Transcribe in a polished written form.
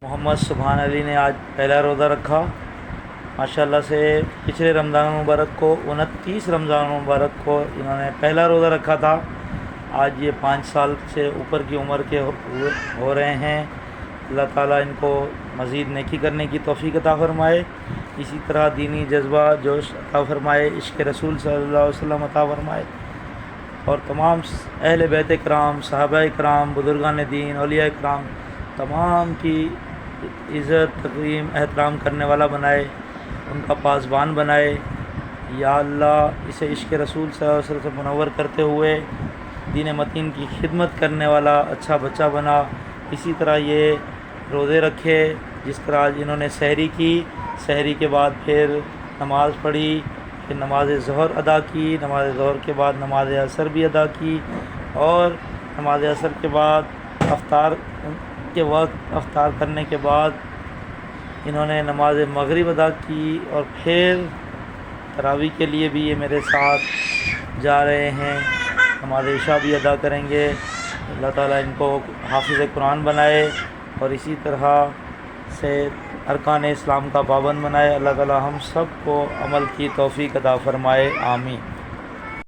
محمد سبحان علی نے آج پہلا روزہ رکھا ماشاءاللہ سے۔ پچھلے رمضان مبارک کو 29 رمضان مبارک کو انہوں نے پہلا روزہ رکھا تھا۔ آج یہ 5 سال سے اوپر کی عمر کے ہو رہے ہیں۔ اللہ تعالیٰ ان کو مزید نیکی کرنے کی توفیق عطا فرمائے، اسی طرح دینی جذبہ جوش عطا فرمائے، عشق رسول صلی اللہ علیہ وسلم عطا فرمائے، اور تمام اہل بیت کرام، صحابہ کرام، بزرگان دین، اولیاء کرام تمام کی عزت، تکریم، احترام کرنے والا بنائے، ان کا پاسبان بنائے۔ یا اللہ اسے عشق رسول صلی اللہ علیہ وسلم سے منور کرتے ہوئے دین متین کی خدمت کرنے والا اچھا بچہ بنا۔ اسی طرح یہ روزے رکھے، جس طرح آج انہوں نے سحری کی، سحری کے بعد پھر نماز پڑھی، پھر نماز ظہر ادا کی، نماز ظہر کے بعد نماز عصر بھی ادا کی، اور نماز عصر کے بعد افطار کے وقت افطار کرنے کے بعد انہوں نے نماز مغرب ادا کی، اور پھر تراویح کے لیے بھی یہ میرے ساتھ جا رہے ہیں، نماز عشاء بھی ادا کریں گے۔ اللہ تعالیٰ ان کو حافظ قرآن بنائے اور اسی طرح سے ارکان اسلام کا پابند بنائے۔ اللہ تعالیٰ ہم سب کو عمل کی توفیق عطا فرمائے، آمین۔